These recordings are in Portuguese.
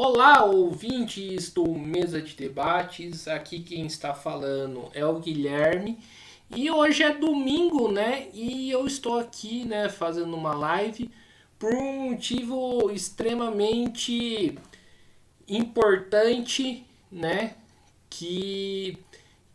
Olá, ouvintes do Mesa de Debates. Aqui quem está falando é o Guilherme. E hoje é domingo, né? E eu estou aqui, né, fazendo uma live por um motivo extremamente importante, né? Que,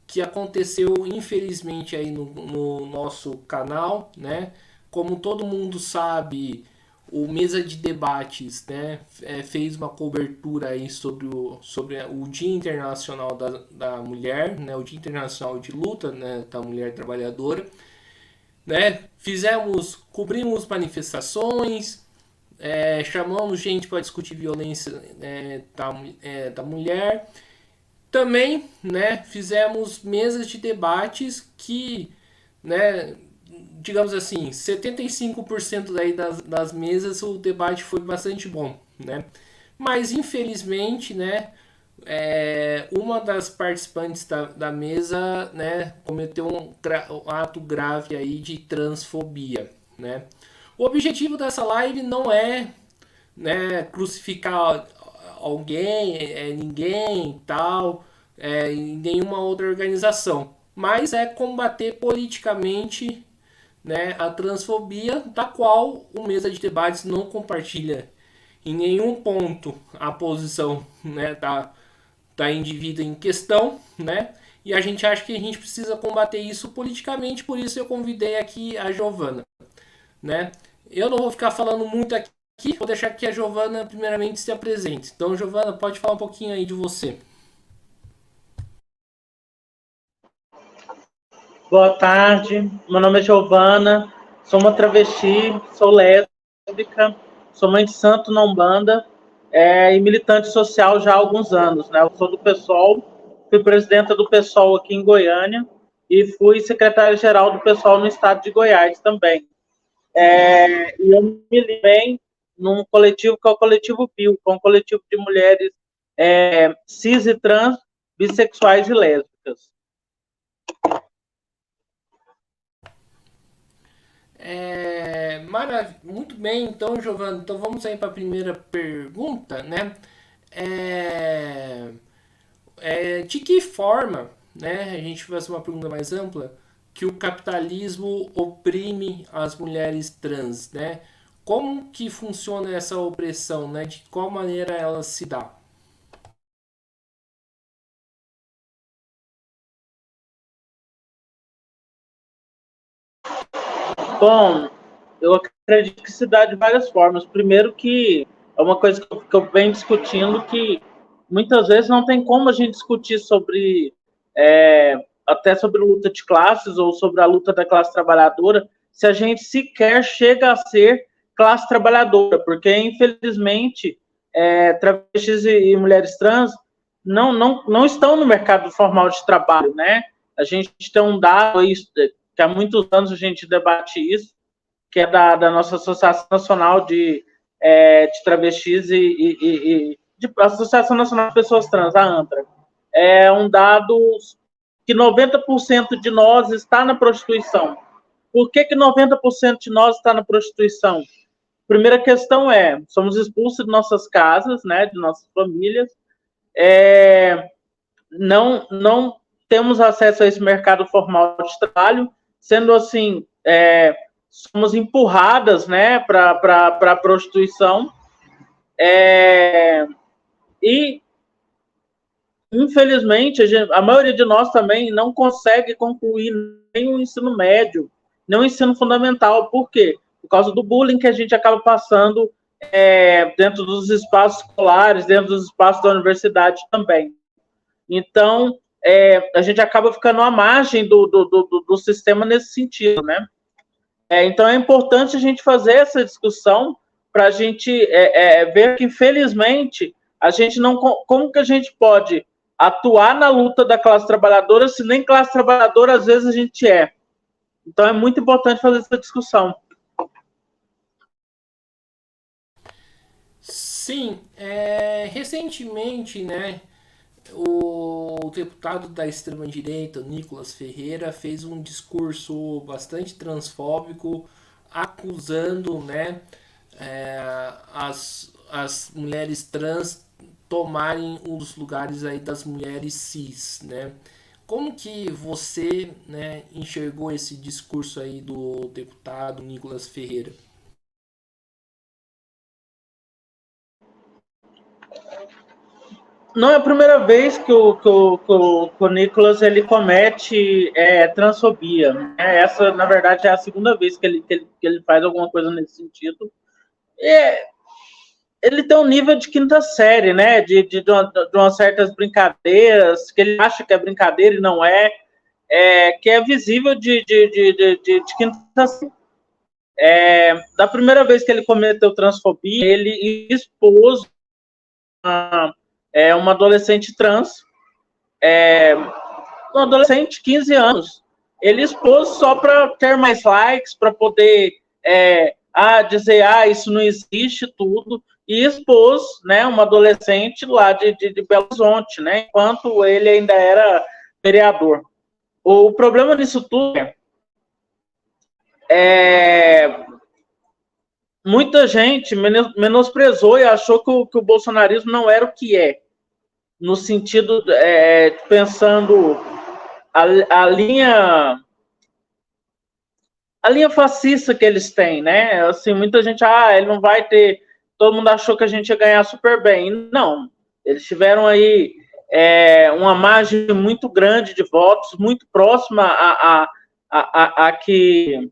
que aconteceu infelizmente aí no nosso canal, né? Como todo mundo sabe, o Mesa de Debates, né, fez uma cobertura aí sobre o Dia Internacional da Mulher, né, o Dia Internacional de Luta, né, da Mulher Trabalhadora, né, cobrimos manifestações, chamamos gente para discutir violência da mulher, também, né, fizemos mesas de debates que, né, digamos assim, 75% daí das mesas o debate foi bastante bom, né? Mas infelizmente, né, uma das participantes da mesa, né, cometeu um ato grave aí de transfobia, né? O objetivo dessa live não é, né, crucificar alguém, ninguém, tal, em nenhuma outra organização, mas é combater politicamente, né, a transfobia, da qual o Mesa de Debates não compartilha em nenhum ponto a posição, né, da indivídua em questão, né? E a gente acha que a gente precisa combater isso politicamente, por isso eu convidei aqui a Giovana, né? Eu não vou ficar falando muito aqui, vou deixar que a Giovana primeiramente se apresente. Então, Giovana, pode falar um pouquinho aí de você. Boa tarde, meu nome é Giovana, sou uma travesti, sou lésbica, sou mãe de santo na Umbanda e militante social já há alguns anos. Né? Eu sou do PSOL, fui presidenta do PSOL aqui em Goiânia e fui secretária-geral do PSOL no estado de Goiás também. E eu me livrei num coletivo que é o Coletivo BIL, que é um coletivo de mulheres cis e trans, bissexuais e lésbicas. Muito bem, então, Giovana, então vamos aí para a primeira pergunta, né? É, de que forma, né, a gente faz uma pergunta mais ampla, que o capitalismo oprime as mulheres trans, né? Como que funciona essa opressão, né? De qual maneira ela se dá? Bom, eu acredito que se dá de várias formas. Primeiro que é uma coisa que eu venho discutindo que muitas vezes não tem como a gente discutir sobre até sobre luta de classes ou sobre a luta da classe trabalhadora se a gente sequer chega a ser classe trabalhadora, porque infelizmente travestis e mulheres trans não estão no mercado formal de trabalho, né? A gente tem um dado aí que há muitos anos a gente debate isso, que é da nossa Associação Nacional de Travestis e de Associação Nacional de Pessoas Trans, a ANTRA. É um dado que 90% de nós está na prostituição. Por que 90% de nós está na prostituição? Primeira questão somos expulsos de nossas casas, né, de nossas famílias, não temos acesso a esse mercado formal de trabalho, sendo assim, somos empurradas, né, para a prostituição, e infelizmente a maioria de nós também não consegue concluir nem o ensino médio, nem o ensino fundamental. Por quê? Por causa do bullying que a gente acaba passando dentro dos espaços escolares, dentro dos espaços da universidade também. Então, a gente acaba ficando à margem do sistema nesse sentido, né? Então, é importante a gente fazer essa discussão para a gente ver que, infelizmente, a gente não... Como que a gente pode atuar na luta da classe trabalhadora se nem classe trabalhadora, às vezes, a gente é? Então, é muito importante fazer essa discussão. Sim, recentemente, né, o deputado da extrema-direita, Nicolas Ferreira, fez um discurso bastante transfóbico, acusando, né, as mulheres trans tomarem os lugares aí das mulheres cis, né? Como que você, né, enxergou esse discurso aí do deputado Nicolas Ferreira? Não é a primeira vez que o Nicolas ele comete transfobia. Né? Essa, na verdade, é a segunda vez que ele faz alguma coisa nesse sentido. É, ele tem um nível de quinta série, né? De umas certas brincadeiras, que ele acha que é brincadeira e não é, que é visível de quinta série. Da primeira vez que ele cometeu transfobia, ele expôs uma adolescente trans, um adolescente de 15 anos. Ele expôs só para ter mais likes, para poder dizer, isso não existe, tudo, e expôs, né, uma adolescente lá de Belo Horizonte, né, enquanto ele ainda era vereador. O problema disso tudo muita gente menosprezou e achou que o bolsonarismo não era o que é, no sentido, pensando a linha fascista que eles têm, né? Assim, muita gente, ele não vai ter, todo mundo achou que a gente ia ganhar super bem. Não, eles tiveram aí uma margem muito grande de votos, muito próxima a que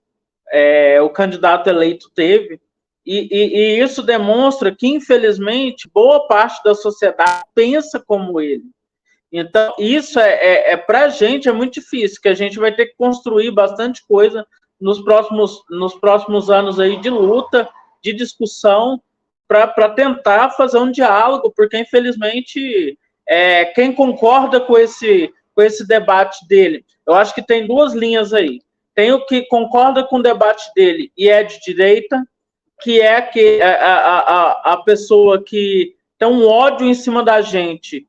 o candidato eleito teve, e isso demonstra que, infelizmente, boa parte da sociedade pensa como ele. Então, isso para a gente é muito difícil, que a gente vai ter que construir bastante coisa nos próximos anos aí de luta, de discussão, para tentar fazer um diálogo, porque, infelizmente, quem concorda com esse debate dele, eu acho que tem duas linhas aí. Tem o que concorda com o debate dele e é de direita, que é a pessoa que tem um ódio em cima da gente,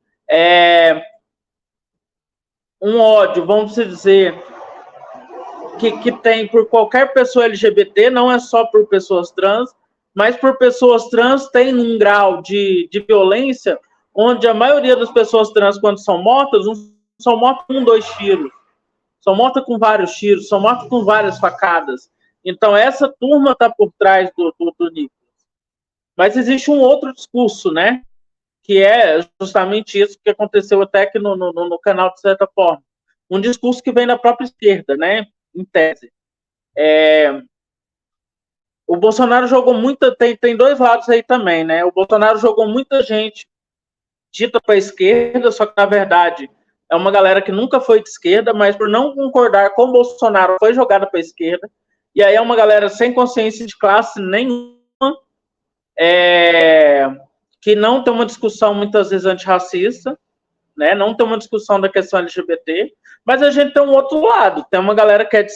um ódio, vamos dizer, que tem por qualquer pessoa LGBT, não é só por pessoas trans, mas por pessoas trans tem um grau de violência onde a maioria das pessoas trans, quando são mortas, não são mortas com 2 tiros, são mortas com vários tiros, são mortas com várias facadas. Então, essa turma está por trás do Nicolas. Mas existe um outro discurso, né? Que é justamente isso que aconteceu até aqui no canal, de certa forma. Um discurso que vem da própria esquerda, né? Em tese. O Bolsonaro jogou muita... Tem dois lados aí também, né? O Bolsonaro jogou muita gente dita para a esquerda, só que, na verdade, é uma galera que nunca foi de esquerda, mas por não concordar com o Bolsonaro, foi jogada para a esquerda. E aí é uma galera sem consciência de classe nenhuma, que não tem uma discussão, muitas vezes, antirracista, né? Não tem uma discussão da questão LGBT, mas a gente tem um outro lado, tem uma galera que é de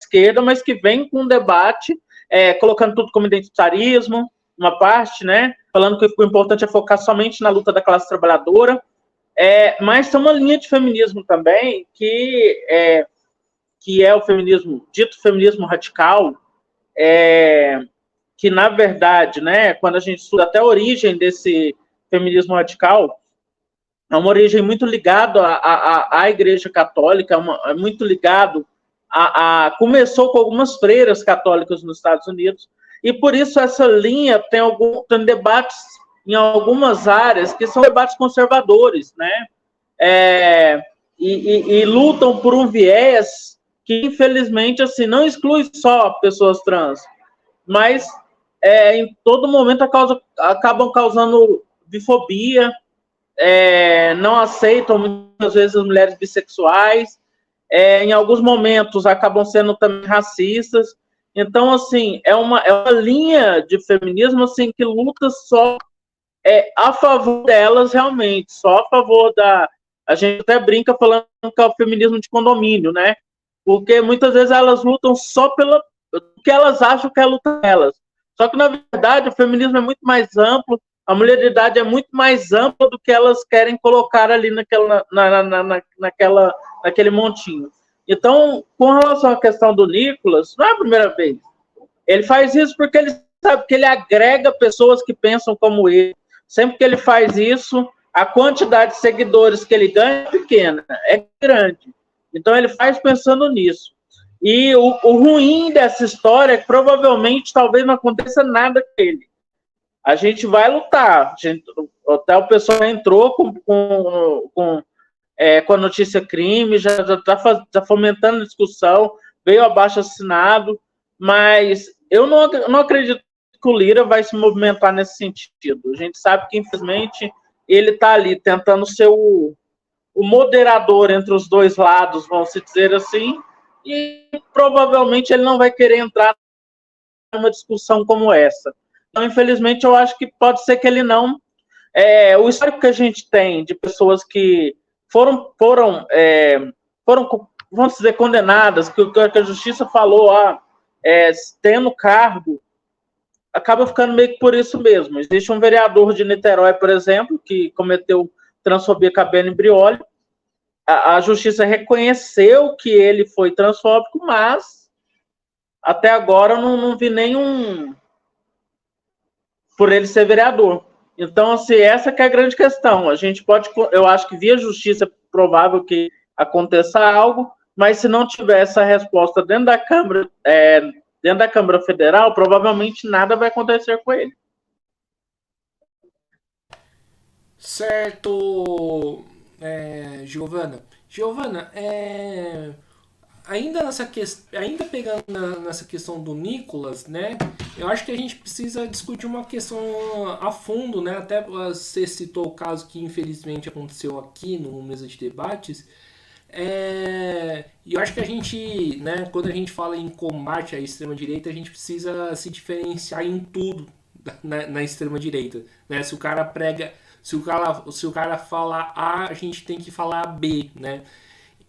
esquerda, mas que vem com um debate, colocando tudo como identitarismo, uma parte, né? Falando que o importante é focar somente na luta da classe trabalhadora, mas tem uma linha de feminismo também, que é o feminismo, dito feminismo radical, que, na verdade, né, quando a gente estuda até a origem desse feminismo radical, é uma origem muito ligada à Igreja Católica, é muito ligado começou com algumas freiras católicas nos Estados Unidos, e por isso essa linha tem debates em algumas áreas que são debates conservadores, né? E lutam por um viés que, infelizmente, assim, não exclui só pessoas trans, mas em todo momento acabam causando bifobia, não aceitam muitas vezes as mulheres bissexuais, em alguns momentos acabam sendo também racistas. Então, assim, é uma linha de feminismo assim, que luta só a favor delas realmente, só a favor da... A gente até brinca falando que é o feminismo de condomínio, né? Porque muitas vezes elas lutam só pelo que elas acham que é a luta delas. Só que, na verdade, o feminismo é muito mais amplo, a mulheridade é muito mais ampla do que elas querem colocar ali naquele montinho. Então, com relação à questão do Nicolas, não é a primeira vez. Ele faz isso porque ele sabe que ele agrega pessoas que pensam como ele. Sempre que ele faz isso, a quantidade de seguidores que ele ganha é pequena, é grande. Então ele faz pensando nisso. E o ruim dessa história é que provavelmente talvez não aconteça nada com ele. A gente vai lutar. Até o pessoal entrou com a notícia crime, já está fomentando discussão, veio abaixo assinado, mas eu não acredito que o Lira vai se movimentar nesse sentido. A gente sabe que, infelizmente, ele está ali tentando ser o moderador entre os dois lados, vamos se dizer assim, e provavelmente ele não vai querer entrar numa discussão como essa. Então, infelizmente, eu acho que pode ser que ele não... o histórico que a gente tem de pessoas que foram vamos dizer, condenadas, que a justiça falou, tendo cargo, acaba ficando meio que por isso mesmo. Existe um vereador de Niterói, por exemplo, que cometeu transfobia com a Beni Brioli. A justiça reconheceu que ele foi transfóbico, mas até agora eu não vi nenhum por ele ser vereador. Então, assim, essa que é a grande questão. A gente pode, eu acho que via justiça é provável que aconteça algo, mas se não tiver essa resposta dentro da Câmara Federal, provavelmente nada vai acontecer com ele. Certo, Giovana. Giovana, ainda pegando nessa questão do Nicolas, né? Eu acho que a gente precisa discutir uma questão a fundo, né? Até você citou o caso que infelizmente aconteceu aqui no Mesa de Debates. E eu acho que a gente, né, quando a gente fala em combate à extrema-direita, a gente precisa se diferenciar em tudo na extrema-direita, né? Se o cara prega, se o cara fala A, a gente tem que falar B, né?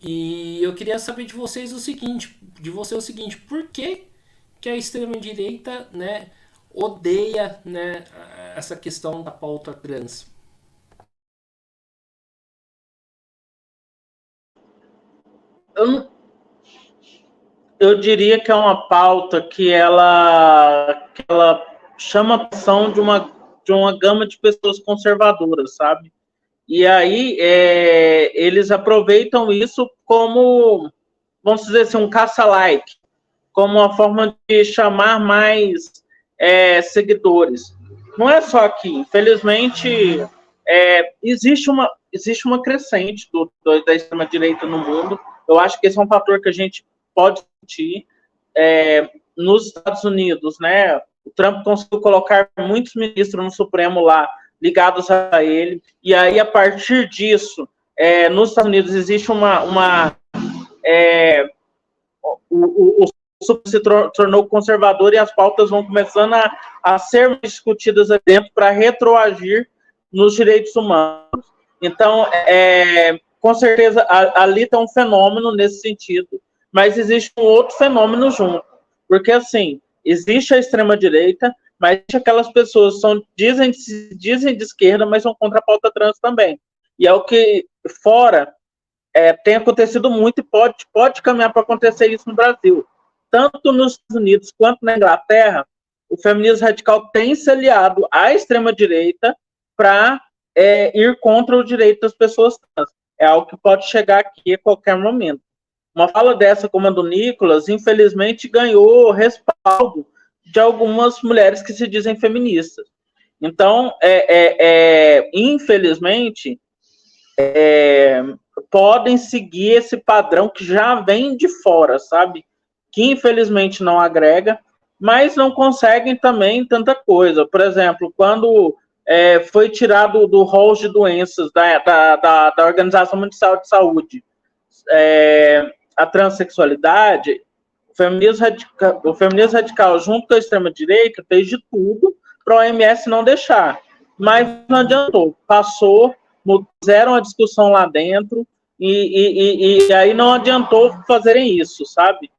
E eu queria saber de você o seguinte, por que a extrema-direita, né, odeia, né, essa questão da pauta trans? Eu diria que é uma pauta que ela chama a atenção de uma gama de pessoas conservadoras, sabe? E aí eles aproveitam isso como, vamos dizer assim, um caça-like, como uma forma de chamar mais seguidores. Não é só aqui, infelizmente existe uma crescente da extrema-direita no mundo. Eu acho que esse é um fator que a gente pode discutir. Nos Estados Unidos, né, o Trump conseguiu colocar muitos ministros no Supremo lá, ligados a ele, e aí, a partir disso, nos Estados Unidos existe o Supremo se tornou conservador e as pautas vão começando a ser discutidas dentro para retroagir nos direitos humanos. Então, com certeza, ali está um fenômeno nesse sentido, mas existe um outro fenômeno junto, porque, assim, existe a extrema-direita, mas existe aquelas pessoas que dizem de esquerda, mas são contra a pauta trans também. E é o que, fora, tem acontecido muito e pode caminhar para acontecer isso no Brasil. Tanto nos Estados Unidos quanto na Inglaterra, o feminismo radical tem se aliado à extrema-direita para ir contra o direito das pessoas trans. É algo que pode chegar aqui a qualquer momento. Uma fala dessa, como a do Nicolas, infelizmente ganhou respaldo de algumas mulheres que se dizem feministas. Então, infelizmente, podem seguir esse padrão que já vem de fora, sabe? Que infelizmente não agrega, mas não conseguem também tanta coisa. Por exemplo, quando foi tirado do rol de doenças da Organização Mundial de Saúde a transexualidade, o feminismo radical junto com a extrema-direita fez de tudo para a OMS não deixar, mas não adiantou, passou, fizeram a discussão lá dentro e aí não adiantou fazerem isso, sabe?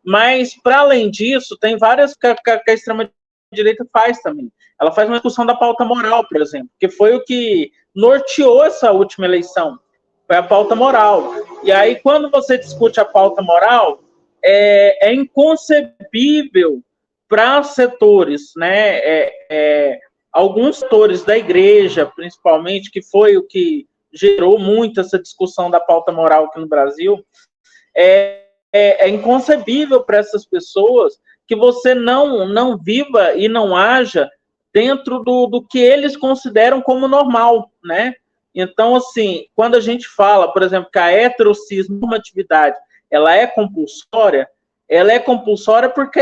Mas, para além disso, tem várias que a extrema-direita faz também. Ela faz uma discussão da pauta moral, por exemplo, que foi o que norteou essa última eleição, foi a pauta moral. E aí, quando você discute a pauta moral, é inconcebível para setores, né, alguns setores da igreja, principalmente, que foi o que gerou muito essa discussão da pauta moral aqui no Brasil, é inconcebível para essas pessoas que você não viva e não haja dentro do que eles consideram como normal, né? Então, assim, quando a gente fala, por exemplo, que a heterocis normatividade ela é compulsória porque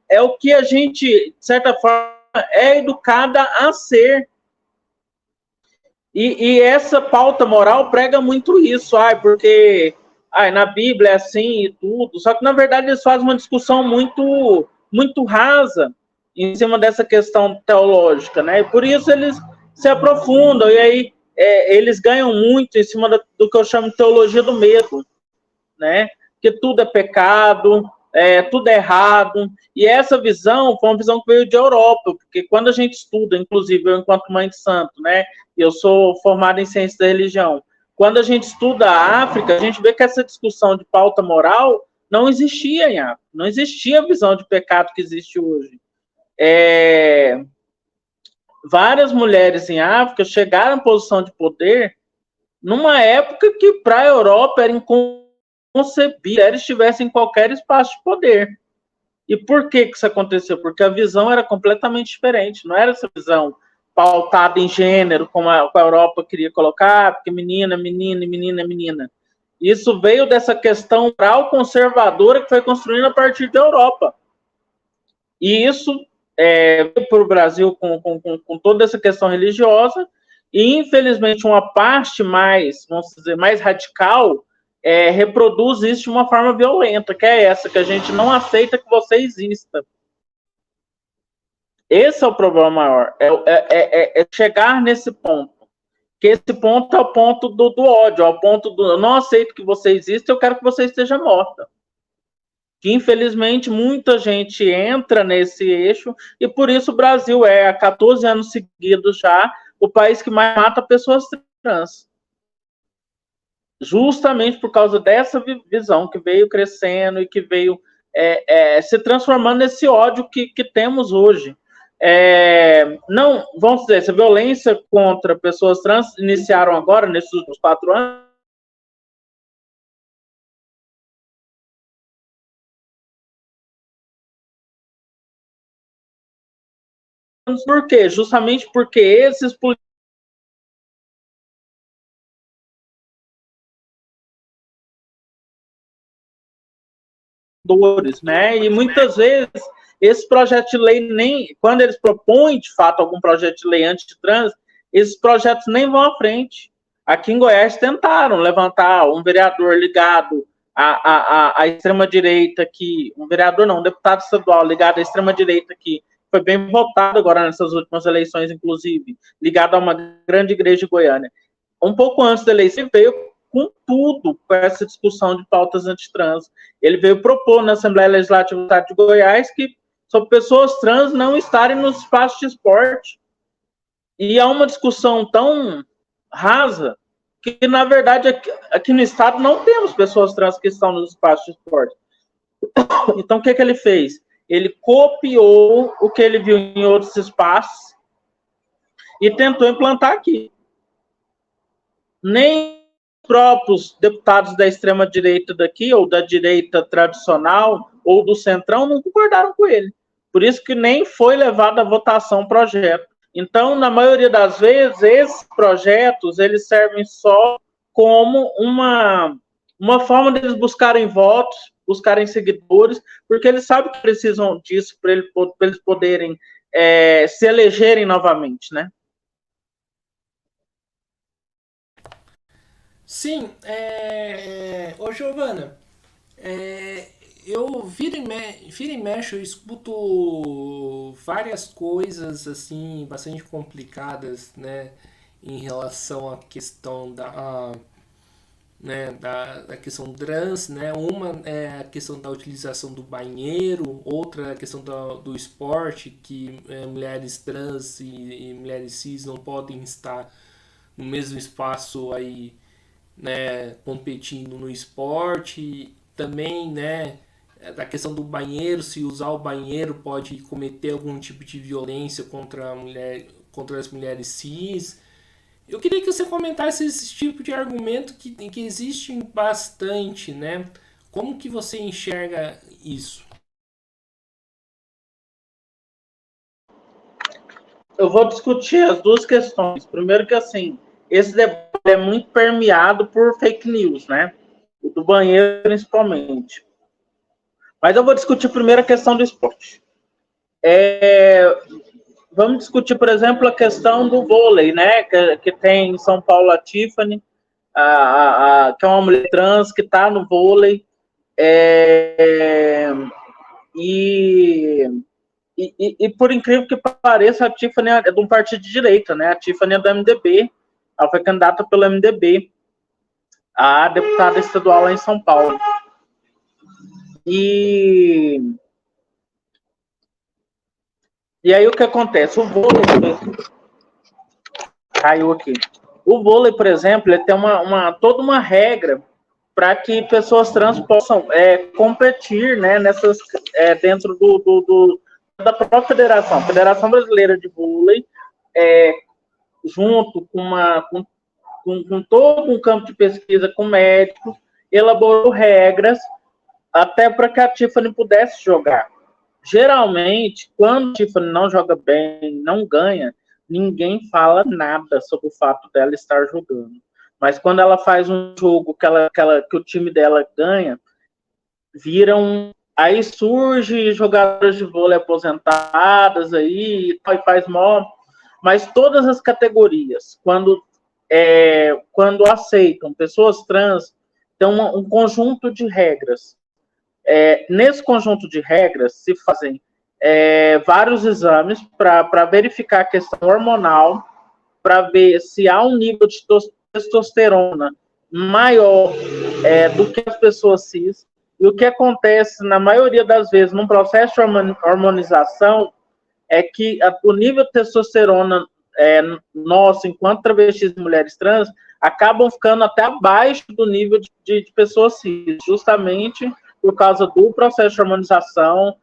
é o que a gente, de certa forma, é educada a ser. E essa pauta moral prega muito isso, porque na Bíblia é assim e tudo. Só que, na verdade, eles fazem uma discussão muito rasa em cima dessa questão teológica, né? E por isso eles se aprofundam, e aí eles ganham muito em cima do que eu chamo de teologia do medo, né? Que tudo é pecado, tudo é errado. E essa visão foi uma visão que veio de Europa, porque quando a gente estuda, inclusive eu enquanto mãe de santo, né? Eu sou formado em ciência da religião. Quando a gente estuda a África, a gente vê que essa discussão de pauta moral não existia em África. Não existia a visão de pecado que existe hoje. Várias mulheres em África chegaram em posição de poder numa época que para a Europa era inconcebível eles estivessem em qualquer espaço de poder. E por que isso aconteceu? Porque a visão era completamente diferente. Não era essa visão pautada em gênero, como a Europa queria colocar, porque menina, menina, menina, menina. Isso veio dessa questão moral conservadora que foi construída a partir da Europa. E isso veio para o Brasil com toda essa questão religiosa, e infelizmente uma parte mais, vamos dizer, mais radical reproduz isso de uma forma violenta, que é essa, que a gente não aceita que você exista. Esse é o problema maior, é chegar nesse ponto. Que esse ponto é o ponto do ódio, é o ponto do eu não aceito que você exista, eu quero que você esteja morta. Que infelizmente muita gente entra nesse eixo, e por isso o Brasil há 14 anos seguidos já o país que mais mata pessoas trans. Justamente por causa dessa visão que veio crescendo e que veio se transformando nesse ódio que temos hoje. Não, vamos dizer, essa violência contra pessoas trans iniciaram agora, nesses últimos 4 anos. Por quê? Justamente porque esses dores, né? E muitas vezes esse projeto de lei nem, quando eles propõem de fato algum projeto de lei anti-trans, esses projetos nem vão à frente. Aqui em Goiás tentaram levantar um vereador ligado à extrema-direita, que um vereador não, um deputado estadual ligado à extrema-direita, que foi bem votado agora nessas últimas eleições, inclusive, ligado a uma grande igreja de Goiânia. Um pouco antes da eleição, veio com tudo, com essa discussão de pautas antitrans. Ele veio propor na Assembleia Legislativa do Estado de Goiás que sobre pessoas trans não estarem nos espaços de esporte. E há uma discussão tão rasa que, na verdade, aqui no Estado não temos pessoas trans que estão nos espaços de esporte. Então, o que ele fez? Ele copiou o que ele viu em outros espaços e tentou implantar aqui. Nem próprios deputados da extrema-direita daqui, ou da direita tradicional, ou do centrão, não concordaram com ele. Por isso que nem foi levado à votação o projeto. Então, na maioria das vezes, esses projetos, eles servem só como uma forma deles buscarem votos, buscarem seguidores, porque eles sabem que precisam disso para eles poderem se elegerem novamente, né? Sim, ô Giovana, eu vira e mexe, eu escuto várias coisas assim, bastante complicadas, né, em relação à questão da questão trans, né? Uma é a questão da utilização do banheiro, outra é a questão do esporte, que mulheres trans e mulheres cis não podem estar no mesmo espaço aí, né, competindo no esporte. Também, né, da questão do banheiro, se usar o banheiro pode cometer algum tipo de violência contra a mulher, contra as mulheres cis. Eu queria que você comentasse esse tipo de argumento que existe bastante, né? Como que você enxerga isso? Eu vou discutir as duas questões. Primeiro que, assim, esse debate é muito permeado por fake news, né? O do banheiro, principalmente. Mas eu vou discutir primeiro a questão do esporte. Vamos discutir, por exemplo, a questão do vôlei, né? Que tem em São Paulo a Tiffany, que é uma mulher trans que está no vôlei. E, e por incrível que pareça, a Tiffany é de um partido de direita, né? A Tiffany é do MDB, ela foi candidata pelo MDB a deputada estadual lá em São Paulo. E aí o que acontece? O vôlei caiu aqui. O vôlei, por exemplo, ele tem toda uma regra para que pessoas trans possam competir, né, dentro da própria federação. A Federação Brasileira de Vôlei, junto com todo um campo de pesquisa com médicos, elaborou regras até para que a Tiffany pudesse jogar. Geralmente, quando a Tiffany não joga bem, não ganha, ninguém fala nada sobre o fato dela estar jogando. Mas quando ela faz um jogo que o time dela ganha, aí surge jogadoras de vôlei aposentadas aí, e faz mó. Mas todas as categorias, quando aceitam pessoas trans, tem um conjunto de regras. Nesse conjunto de regras se fazem vários exames para verificar a questão hormonal, para ver se há um nível de testosterona maior do que as pessoas cis. E o que acontece, na maioria das vezes, num processo de hormonização, é que o nível de testosterona nosso, enquanto travestis e mulheres trans, acabam ficando até abaixo do nível de pessoas cis, justamente por causa do processo de hormonização,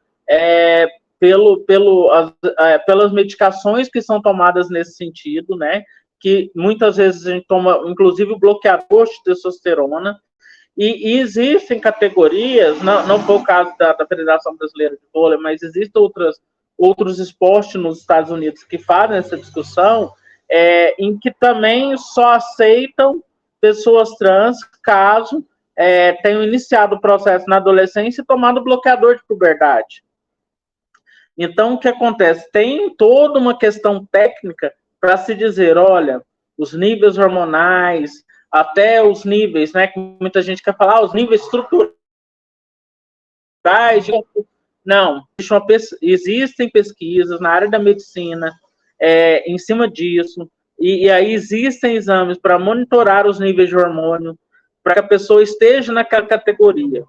pelas medicações que são tomadas nesse sentido, né? Que muitas vezes a gente toma, inclusive, o bloqueador de testosterona. E existem categorias, não foi o caso da Federação Brasileira de Vôlei, mas existem outros esportes nos Estados Unidos que fazem essa discussão, em que também só aceitam pessoas trans caso tenham iniciado o processo na adolescência e tomado bloqueador de puberdade. Então, o que acontece? Tem toda uma questão técnica para se dizer, olha, os níveis hormonais, até os níveis, né, que muita gente quer falar, os níveis estruturais. Não, existem pesquisas na área da medicina em cima disso, e aí existem exames para monitorar os níveis de hormônio, para que a pessoa esteja naquela categoria.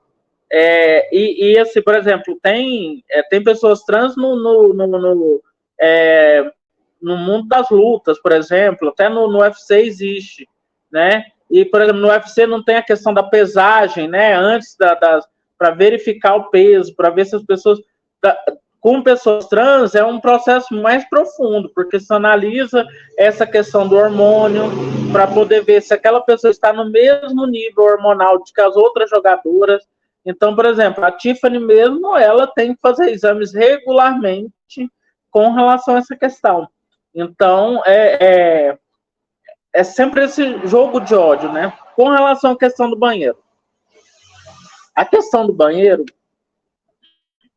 Assim, por exemplo, tem pessoas trans no mundo das lutas, por exemplo, até no UFC existe, né? E, por exemplo, no UFC não tem a questão da pesagem, né? Antes para verificar o peso, para ver se as pessoas. Com pessoas trans é um processo mais profundo, porque se analisa essa questão do hormônio para poder ver se aquela pessoa está no mesmo nível hormonal que as outras jogadoras. Então, por exemplo, a Tiffany mesmo, ela tem que fazer exames regularmente com relação a essa questão. Então, é sempre esse jogo de ódio, né? Com relação à questão do banheiro. A questão do banheiro,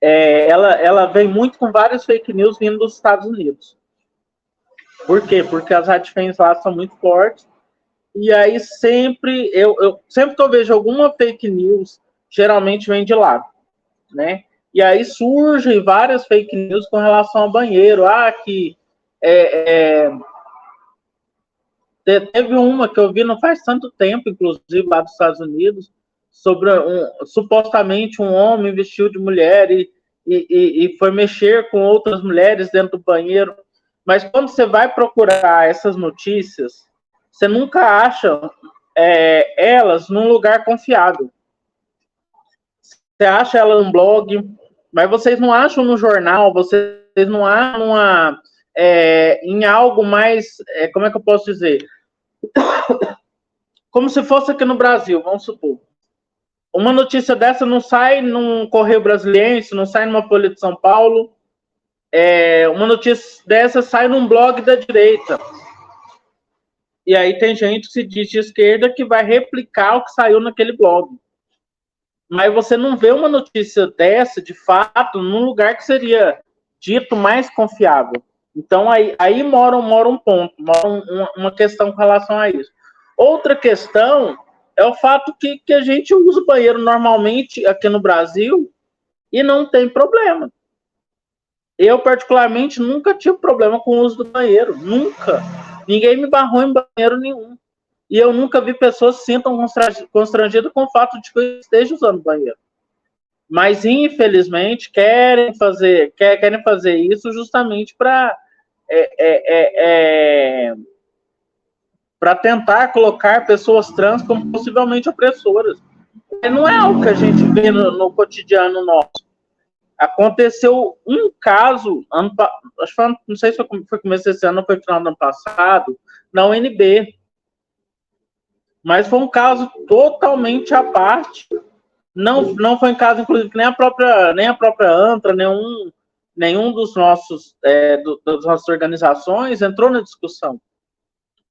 ela vem muito com várias fake news vindo dos Estados Unidos. Por quê? Porque as radfans lá são muito fortes. E aí sempre que eu vejo alguma fake news, geralmente vem de lá, né? E aí surgem várias fake news com relação ao banheiro. Que teve uma que eu vi não faz tanto tempo, inclusive lá dos Estados Unidos, sobre supostamente um homem vestiu de mulher e foi mexer com outras mulheres dentro do banheiro. Mas quando você vai procurar essas notícias, você nunca acha elas num lugar confiável. você acha ela no blog, mas vocês não acham no jornal, vocês não acham em algo mais, como é que eu posso dizer? Como se fosse aqui no Brasil, vamos supor. Uma notícia dessa não sai num Correio Brasiliense, não sai numa Folha de São Paulo. Uma notícia dessa sai num blog da direita. E aí tem gente que se diz de esquerda que vai replicar o que saiu naquele blog. Mas você não vê uma notícia dessa, de fato, num lugar que seria dito mais confiável. Então, aí mora um ponto, mora uma questão com relação a isso. Outra questão é o fato que a gente usa o banheiro normalmente aqui no Brasil e não tem problema. Eu, particularmente, nunca tive problema com o uso do banheiro. Nunca. Ninguém me barrou em banheiro nenhum. E eu nunca vi pessoas se sintam constrangidas com o fato de que eu esteja usando banheiro. Mas, infelizmente, querem fazer isso justamente para tentar colocar pessoas trans como possivelmente opressoras. Não é algo que a gente vê no cotidiano nosso. Aconteceu um caso, acho que não sei se foi começo desse ano ou foi final do ano passado, na UNB. Mas foi um caso totalmente à parte. Não foi um caso, inclusive, que nem a própria ANTRA, nenhum dos das nossas organizações entrou na discussão.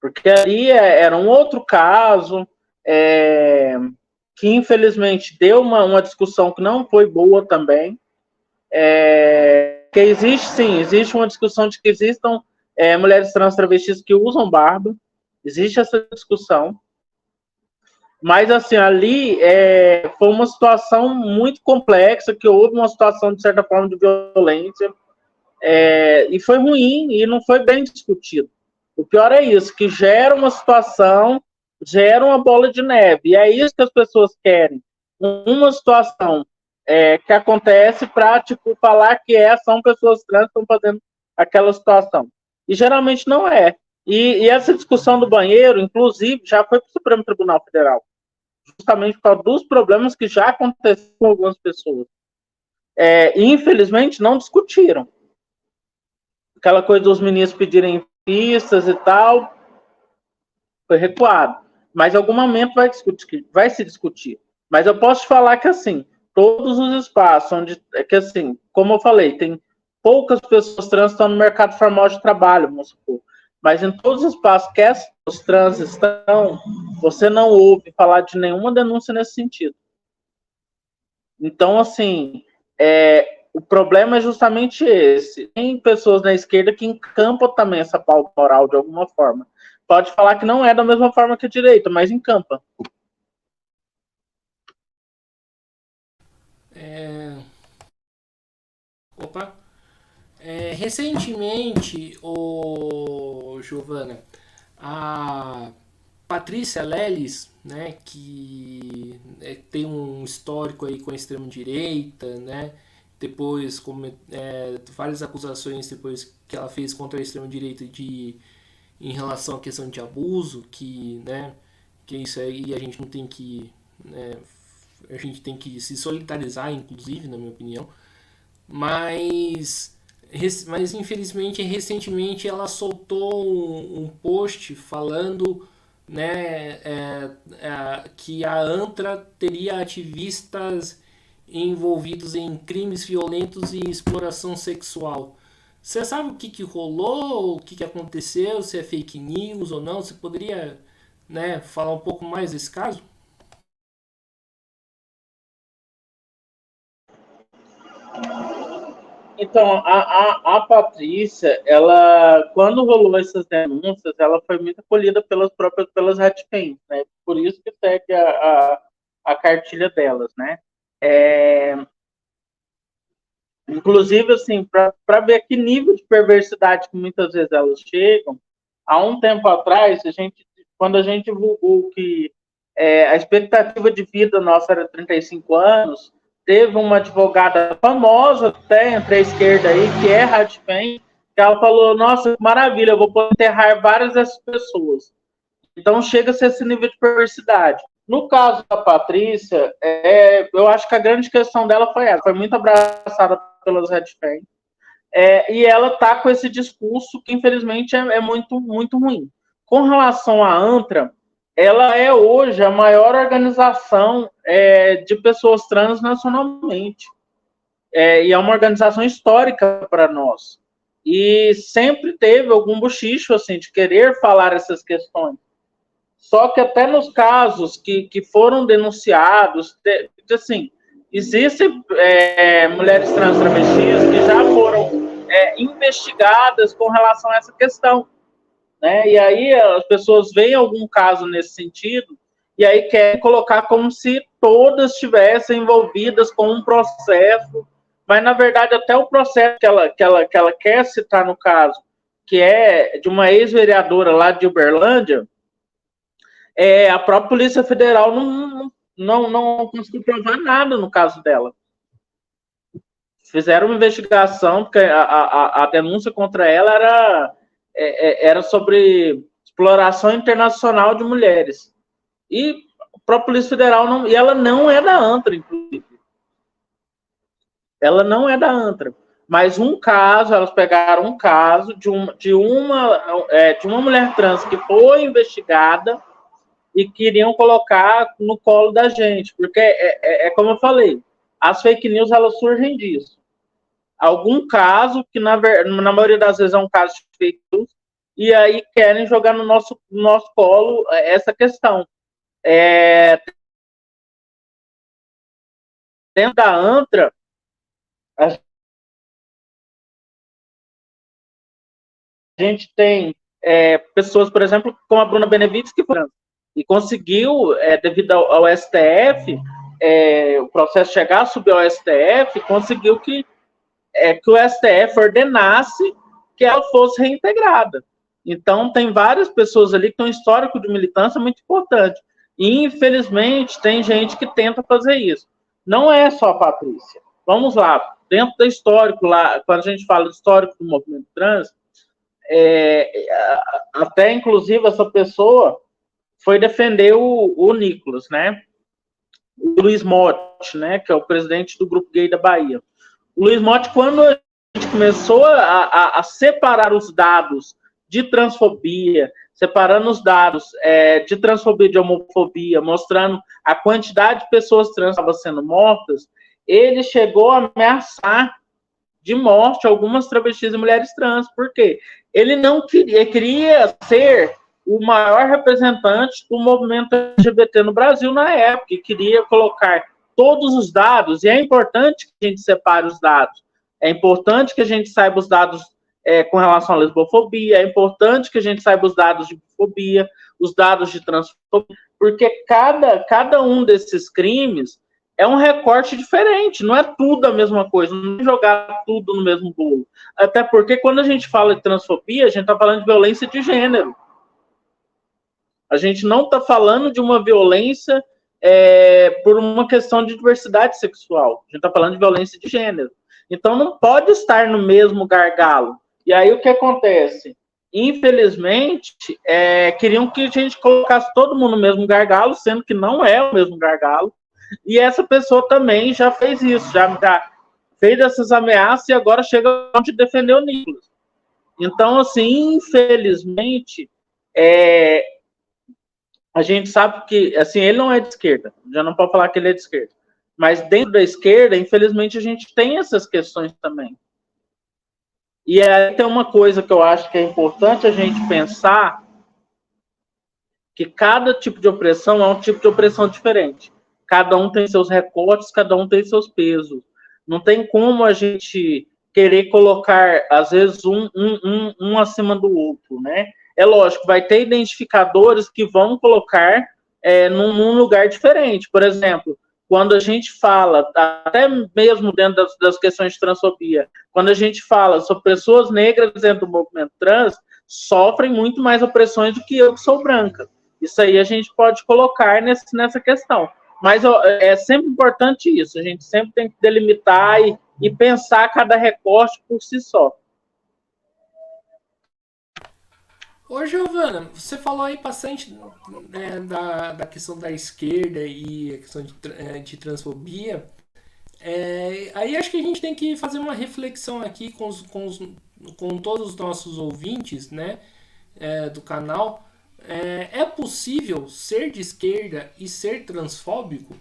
Porque ali era um outro caso que, infelizmente, deu uma discussão que não foi boa também. Que existe uma discussão de que existam mulheres trans travestis que usam barba. Existe essa discussão. Mas, assim, ali foi uma situação muito complexa, que houve uma situação, de certa forma, de violência, e foi ruim, e não foi bem discutido. O pior é isso, que gera uma situação, gera uma bola de neve, e é isso que as pessoas querem. Uma situação que acontece para, tipo, falar que são pessoas trans que estão fazendo aquela situação. E geralmente não é. E essa discussão do banheiro, inclusive, já foi para o Supremo Tribunal Federal, justamente por causa dos problemas que já aconteceram com algumas pessoas. E, infelizmente, não discutiram. Aquela coisa dos ministros pedirem pistas e tal, foi recuado. Mas em algum momento vai se discutir. Mas eu posso te falar que, assim, todos os espaços onde, que, assim, como eu falei, tem poucas pessoas trans que estão no mercado formal de trabalho, vamos supor. Mas em todos os espaços que as pessoas trans estão, você não ouve falar de nenhuma denúncia nesse sentido. Então, assim, o problema é justamente esse. Tem pessoas na esquerda que encampam também essa pauta moral de alguma forma. Pode falar que não é da mesma forma que a direita, mas encampa. Recentemente, Giovana, a Patrícia Leles, né, que tem um histórico aí com a extrema-direita, né, depois várias acusações depois que ela fez contra a extrema-direita em relação à questão de abuso, que isso aí a gente não tem que, né, a gente tem que se solidarizar, inclusive, na minha opinião, mas infelizmente recentemente ela soltou um post falando, né, que a ANTRA teria ativistas envolvidos em crimes violentos e exploração sexual. Você sabe o que rolou, o que aconteceu, se é fake news ou não? Você poderia, né, falar um pouco mais desse caso? Então, a Patrícia, ela, quando rolou essas denúncias, ela foi muito acolhida pelas Ratpens, né? Por isso que segue a cartilha delas, né? Inclusive, assim, para ver que nível de perversidade que muitas vezes elas chegam, há um tempo atrás, quando a gente divulgou que a expectativa de vida nossa era 35 anos, teve uma advogada famosa até entre a esquerda aí, que é Ratpen, que ela falou, nossa, que maravilha, eu vou poder enterrar várias dessas pessoas. Então chega a ser esse nível de perversidade. No caso da Patrícia, eu acho que a grande questão dela foi essa, foi muito abraçada pelas Red Fans, e ela está com esse discurso que, infelizmente, é muito, muito ruim. Com relação à ANTRA, ela é hoje a maior organização de pessoas trans nacionalmente. E é uma organização histórica para nós. E sempre teve algum bochicho assim, de querer falar essas questões. Só que até nos casos que foram denunciados, assim, existem mulheres trans travestis que já foram investigadas com relação a essa questão, né? E aí as pessoas veem algum caso nesse sentido e aí querem colocar como se todas estivessem envolvidas com um processo, mas na verdade até o processo que ela quer citar no caso, que é de uma ex-vereadora lá de Uberlândia, a própria Polícia Federal não conseguiu provar nada no caso dela. Fizeram uma investigação, porque a denúncia contra ela era sobre exploração internacional de mulheres. E a própria Polícia Federal não. E ela não é da ANTRA, inclusive. Ela não é da ANTRA. Mas elas pegaram um caso de uma mulher trans que foi investigada e queriam colocar no colo da gente. Porque como eu falei, as fake news elas surgem disso. Algum caso, que na maioria das vezes é um caso de fake news, e aí querem jogar no nosso colo essa questão. Dentro da ANTRA, a gente tem pessoas, por exemplo, como a Bruna Benevides, que foi e conseguiu, devido ao STF, o processo chegar a subir ao STF, conseguiu que o STF ordenasse que ela fosse reintegrada. Então, tem várias pessoas ali que têm um histórico de militância muito importante. E, infelizmente, tem gente que tenta fazer isso. Não é só a Patrícia. Vamos lá, dentro do histórico, lá, quando a gente fala do histórico do movimento trans, até, inclusive, essa pessoa foi defender o Nicolas, né? O Luiz Motti, né? Que é o presidente do Grupo Gay da Bahia. O Luiz Motti, quando a gente começou a separar os dados de transfobia, separando os dados de transfobia e de homofobia, mostrando a quantidade de pessoas trans que estavam sendo mortas, ele chegou a ameaçar de morte algumas travestis e mulheres trans. Por quê? Ele não queria ser o maior representante do movimento LGBT no Brasil na época, e queria colocar todos os dados, e é importante que a gente separe os dados, é importante que a gente saiba os dados com relação à lesbofobia, é importante que a gente saiba os dados de bifobia, os dados de transfobia, porque cada um desses crimes é um recorte diferente, não é tudo a mesma coisa, não é jogar tudo no mesmo bolo. Até porque quando a gente fala de transfobia, a gente está falando de violência de gênero. A gente não está falando de uma violência por uma questão de diversidade sexual. A gente está falando de violência de gênero. Então, não pode estar no mesmo gargalo. E aí, o que acontece? Infelizmente, queriam que a gente colocasse todo mundo no mesmo gargalo, sendo que não é o mesmo gargalo. E essa pessoa também já fez isso, já fez essas ameaças e agora chega onde defender o Nicolas. Então, assim, infelizmente, a gente sabe que, assim, ele não é de esquerda, já não pode falar que ele é de esquerda, mas dentro da esquerda, infelizmente, a gente tem essas questões também. E aí tem uma coisa que eu acho que é importante a gente pensar, que cada tipo de opressão é um tipo de opressão diferente. Cada um tem seus recortes, cada um tem seus pesos. Não tem como a gente querer colocar, às vezes, um acima do outro, né? É lógico, vai ter identificadores que vão colocar num lugar diferente. Por exemplo, quando a gente fala, até mesmo dentro das questões de transfobia, quando a gente fala sobre pessoas negras dentro do movimento trans, sofrem muito mais opressões do que eu, que sou branca. Isso aí a gente pode colocar nessa questão. Mas é sempre importante isso, a gente sempre tem que delimitar e pensar cada recorte por si só. Ô, Giovana, você falou aí bastante, né, da questão da esquerda e a questão de transfobia. Aí acho que a gente tem que fazer uma reflexão aqui com todos os nossos ouvintes, né, do canal. É possível ser de esquerda e ser transfóbico?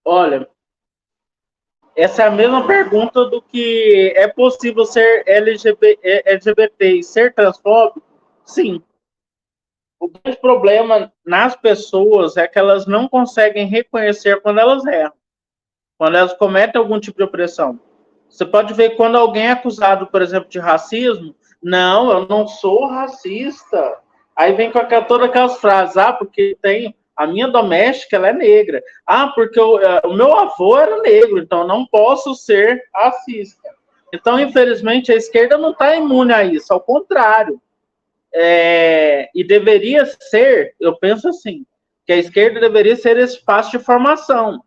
Olha, essa é a mesma pergunta do que é possível ser LGBT e ser transfóbico? Sim. O grande problema nas pessoas é que elas não conseguem reconhecer quando elas erram, quando elas cometem algum tipo de opressão. Você pode ver quando alguém é acusado, por exemplo, de racismo, não, eu não sou racista. Aí vem com todas aquelas frases, porque tem a minha doméstica, ela é negra. Porque o meu avô era negro, então eu não posso ser racista. Então, infelizmente, a esquerda não está imune a isso, ao contrário. E deveria ser, eu penso assim, que a esquerda deveria ser espaço de formação.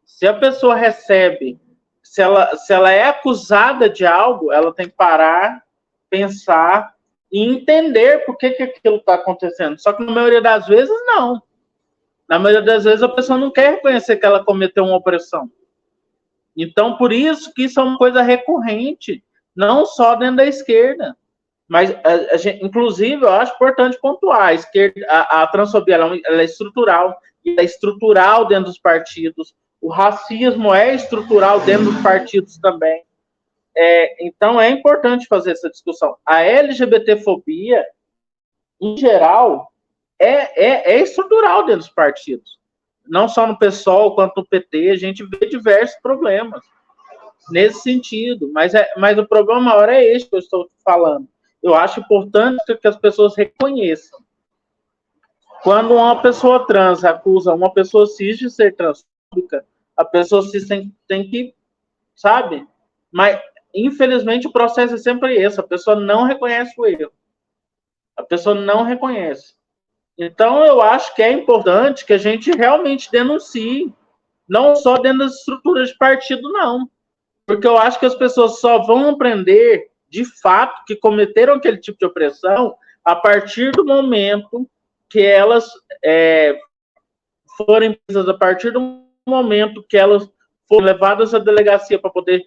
Se a pessoa recebe, se ela é acusada de algo, ela tem que parar, pensar e entender por que aquilo está acontecendo. Só que na maioria das vezes, não. Na maioria das vezes, a pessoa não quer reconhecer que ela cometeu uma opressão. Então, por isso que isso é uma coisa recorrente, não só dentro da esquerda. Mas, inclusive, eu acho importante pontuar, a esquerda, a transfobia ela é estrutural, e é estrutural dentro dos partidos, o racismo é estrutural dentro dos partidos também. Então, é importante fazer essa discussão. A LGBTfobia, em geral, é estrutural dentro dos partidos. Não só no PSOL, quanto no PT, a gente vê diversos problemas nesse sentido. Mas o problema maior é esse que eu estou falando. Eu acho importante que as pessoas reconheçam. Quando uma pessoa trans acusa uma pessoa cis de ser transfóbica, a pessoa cis tem que, sabe? Mas, infelizmente, o processo é sempre esse. A pessoa não reconhece o erro. A pessoa não reconhece. Então, eu acho que é importante que a gente realmente denuncie, não só dentro das estruturas de partido, não. Porque eu acho que as pessoas só vão aprender, de fato, que cometeram aquele tipo de opressão a partir do momento que elas forem presas, a partir do momento que elas forem levadas à delegacia para poder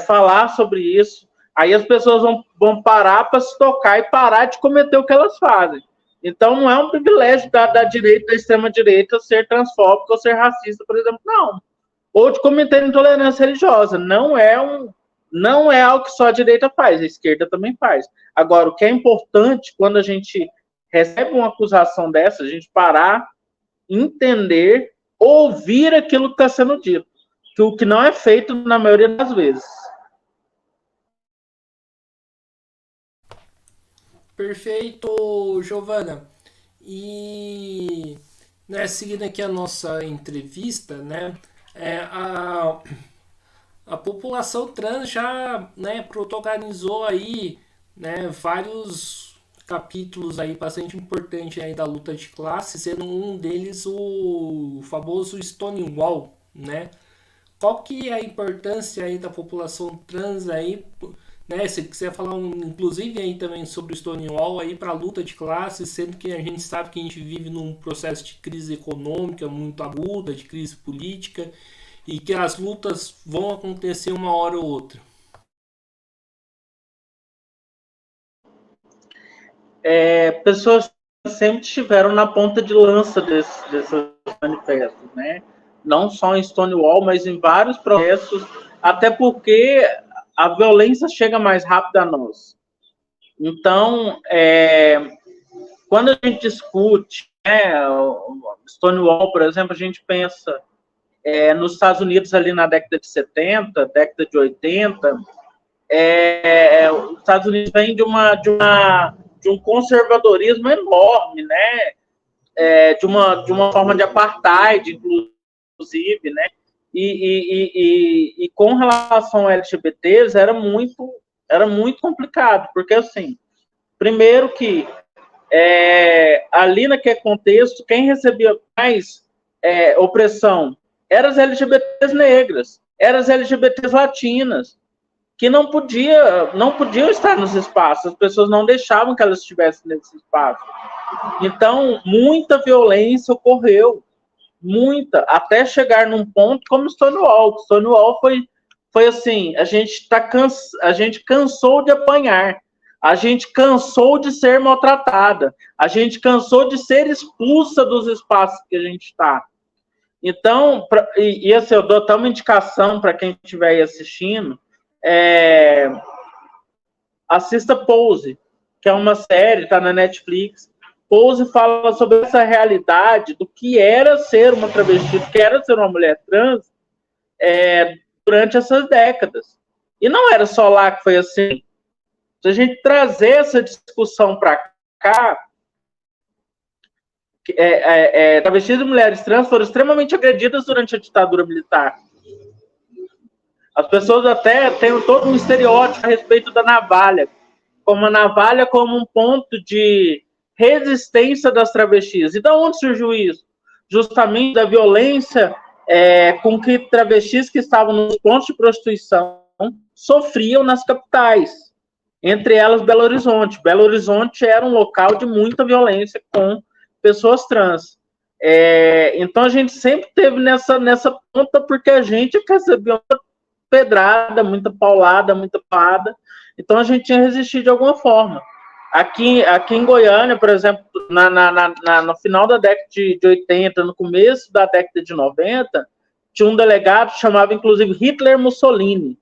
falar sobre isso. Aí as pessoas vão parar para se tocar e parar de cometer o que elas fazem. Então, não é um privilégio da direita, da extrema-direita, ser transfóbico ou ser racista, por exemplo, não. Ou de cometer intolerância religiosa. Não é algo que só a direita faz, a esquerda também faz. Agora, o que é importante quando a gente recebe uma acusação dessa, a gente parar, entender, ouvir aquilo que está sendo dito, que o que não é feito na maioria das vezes. Perfeito, Giovana. E, né, seguindo aqui a nossa entrevista, né, é, a, a população trans já, né, protagonizou aí, né, vários capítulos aí bastante importantes aí da luta de classe, sendo um deles o famoso Stonewall, né? Qual que é a importância aí da população trans aí, né? Se quiser falar inclusive aí também sobre o Stonewall aí para a luta de classes, sendo que a gente sabe que a gente vive num processo de crise econômica muito aguda, de crise política e que as lutas vão acontecer uma hora ou outra. Pessoas sempre estiveram na ponta de lança desses manifestos, né? Não só em Stonewall, mas em vários processos, até porque a violência chega mais rápido a nós. Então, quando a gente discute, Stonewall, por exemplo, a gente pensa nos Estados Unidos ali na década de 70, década de 80, os Estados Unidos vem de um conservadorismo enorme, né? De uma forma de apartheid, inclusive, né? E com relação a LGBTs era muito complicado, porque assim, primeiro que ali naquele contexto, quem recebia mais opressão eram as LGBTs negras. eram as LGBTs latinas, que não podiam estar nos espaços, as pessoas não deixavam que elas estivessem nesse espaço. Então, muita violência ocorreu, muita, até chegar num ponto como Stonewall. Stonewall foi assim, a gente cansou de apanhar, a gente cansou de ser maltratada, a gente cansou de ser expulsa dos espaços que a gente está. Então, assim, eu dou até uma indicação para quem estiver aí assistindo, é, assista Pose, que é uma série, está na Netflix. Pose fala sobre essa realidade do que era ser uma travesti, do que era ser uma mulher trans durante essas décadas. E não era só lá que foi assim. Se a gente trazer essa discussão para cá, travestis e mulheres trans foram extremamente agredidas durante a ditadura militar. As pessoas até têm todo um estereótipo a respeito da navalha, como a navalha como um ponto de resistência das travestis. E de onde surgiu isso? Justamente da violência com que travestis que estavam nos pontos de prostituição sofriam nas capitais, entre elas Belo Horizonte. Belo Horizonte era um local de muita violência com pessoas trans. Então a gente sempre teve nessa ponta, porque a gente recebeu muita pedrada, muita paulada, muita parada. Então a gente tinha resistido de alguma forma. Aqui em Goiânia, por exemplo, no final da década de 80, no começo da década de 90, tinha um delegado que chamava, inclusive, Hitler Mussolini,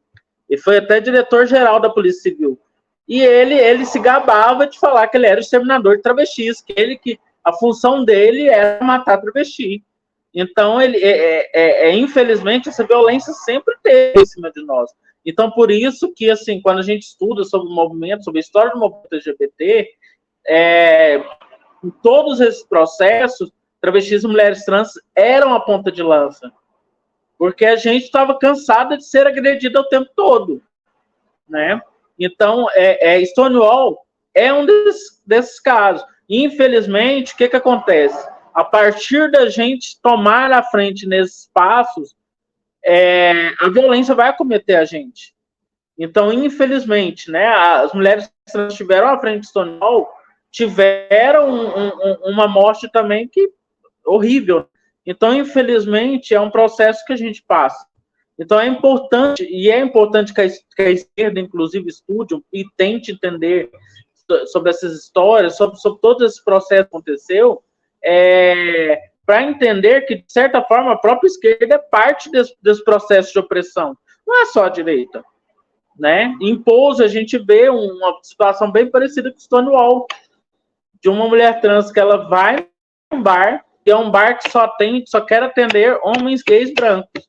e foi até diretor-geral da Polícia Civil. E ele se gabava de falar que ele era o exterminador de travestis, que a função dele era matar travesti. Então, infelizmente, essa violência sempre teve em cima de nós. Então, por isso que, assim, quando a gente estuda sobre o movimento, sobre a história do movimento LGBT, em todos esses processos, travestis e mulheres trans eram a ponta de lança. Porque a gente estava cansada de ser agredida o tempo todo, né? Então, Stonewall é um desses casos. Infelizmente, o que acontece? A partir da gente tomar a frente nesses passos, a violência vai acometer a gente. Então, infelizmente, né, as mulheres que estiveram à frente de Stonewall tiveram uma morte também que horrível. Então, infelizmente, é um processo que a gente passa. Então, é importante que a esquerda, inclusive, estude e tente entender sobre essas histórias, sobre todo esse processo que aconteceu, para entender que, de certa forma, a própria esquerda é parte desse processo de opressão. Não é só a direita. Né? Em Pose, a gente vê uma situação bem parecida com Stonewall, de uma mulher trans que ela vai num bar, e é um bar que só quer atender homens gays brancos.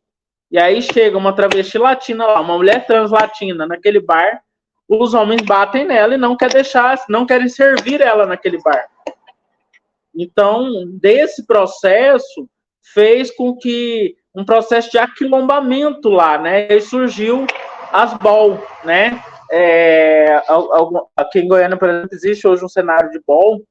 E aí chega uma travesti latina lá, uma mulher trans latina naquele bar, os homens batem nela e não querem servir ela naquele bar. Então, desse processo, fez com que um processo de aquilombamento lá, né? E surgiu as BOL, né? Aqui em Goiânia, por exemplo, existe hoje um cenário de BOL,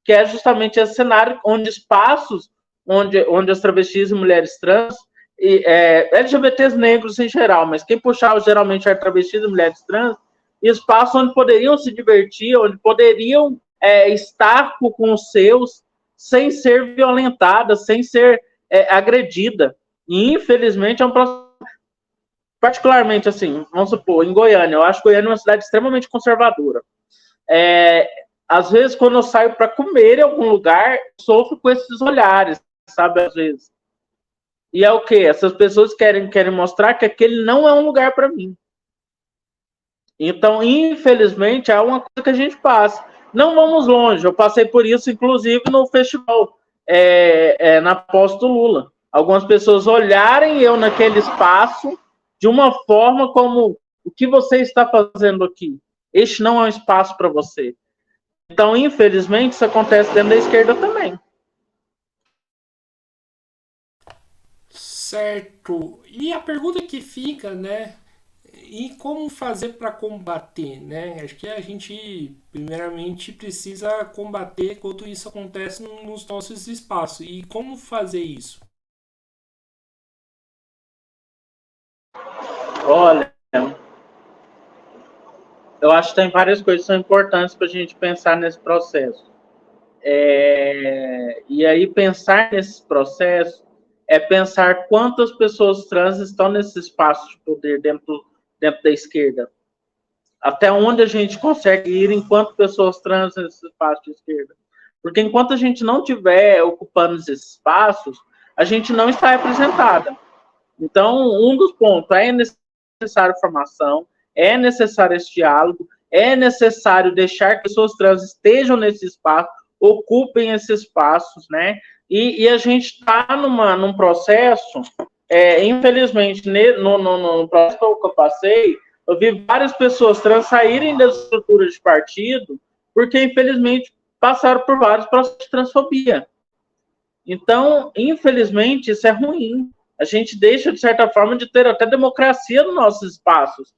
que é justamente esse cenário onde espaços onde as travestis e mulheres trans, LGBTs negros em geral, mas quem puxava geralmente era travestis e mulheres trans, espaços onde poderiam se divertir, onde poderiam estar com os seus sem ser violentada, sem ser agredida. E, infelizmente, é um processo particularmente, assim, vamos supor, em Goiânia, eu acho Goiânia uma cidade extremamente conservadora. Às vezes, quando eu saio para comer em algum lugar, sofro com esses olhares, sabe, às vezes. E é o quê? Essas pessoas querem mostrar que aquele não é um lugar para mim. Então, infelizmente, é uma coisa que a gente passa. Não vamos longe, eu passei por isso, inclusive, no festival, na posse do Lula. Algumas pessoas olharem eu naquele espaço de uma forma como: o que você está fazendo aqui? Este não é um espaço para você. Então, infelizmente, isso acontece dentro da esquerda também. Certo. E a pergunta que fica, né? E como fazer para combater, né? Acho que a gente, primeiramente, precisa combater quando isso acontece nos nossos espaços. E como fazer isso? Olha, eu acho que tem várias coisas que são importantes para a gente pensar nesse processo. E aí, pensar nesse processo é pensar quantas pessoas trans estão nesse espaço de poder dentro da esquerda. Até onde a gente consegue ir enquanto pessoas trans nesse espaço de esquerda. Porque enquanto a gente não estiver ocupando esses espaços, a gente não está representada. Então, um dos pontos é necessário formação, é necessário esse diálogo, é necessário deixar que pessoas trans estejam nesse espaço, ocupem esses espaços, né? E a gente está num processo, infelizmente, no processo que eu passei, eu vi várias pessoas trans saírem das estruturas de partido, porque, infelizmente, passaram por vários processos de transfobia. Então, infelizmente, isso é ruim. A gente deixa, de certa forma, de ter até democracia nos nossos espaços.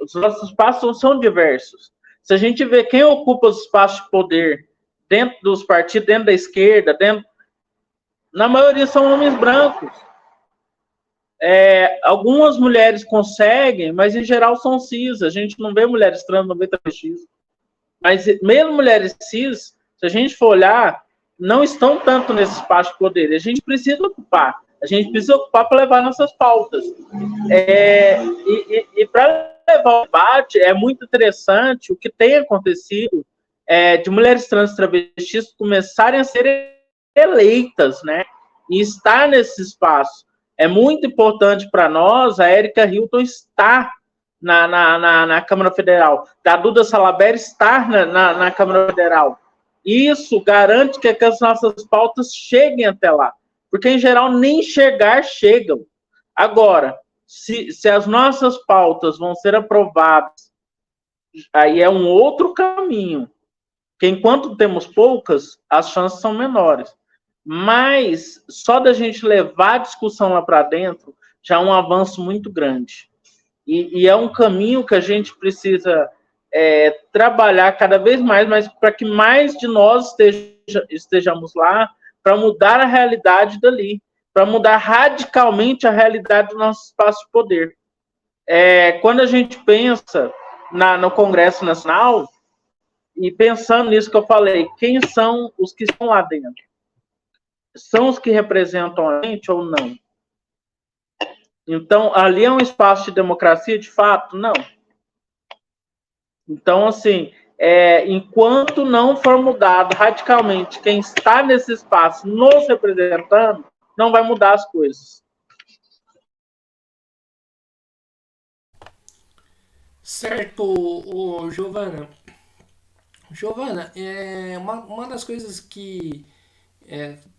Os nossos espaços são diversos. Se a gente vê quem ocupa os espaços de poder dentro dos partidos, dentro da esquerda, na maioria são homens brancos. Algumas mulheres conseguem, mas em geral são cis. A gente não vê mulheres trans, não vê travestis. Mas mesmo mulheres cis, se a gente for olhar, não estão tanto nesse espaço de poder. A gente precisa ocupar. A gente precisa ocupar para levar nossas pautas. E para levar o debate, é muito interessante o que tem acontecido de mulheres trans travestis começarem a ser eleitas, né? E estar nesse espaço. É muito importante para nós, a Érica Hilton estar na Câmara Federal, da Duda Salabert estar na Câmara Federal. Isso garante que as nossas pautas cheguem até lá, porque em geral nem chegam. Agora, se as nossas pautas vão ser aprovadas, aí é um outro caminho, que enquanto temos poucas, as chances são menores. Mas só da gente levar a discussão lá para dentro já é um avanço muito grande. E é um caminho que a gente precisa trabalhar cada vez mais, mas para que mais de nós estejamos lá, para mudar a realidade dali, para mudar radicalmente a realidade do nosso espaço de poder. Quando a gente pensa no Congresso Nacional, e pensando nisso que eu falei, quem são os que estão lá dentro? São os que representam a gente ou não? Então, ali é um espaço de democracia, de fato? Não. Então, assim, enquanto não for mudado radicalmente quem está nesse espaço nos representando, não vai mudar as coisas. Certo, Giovana. Giovana, uma das coisas que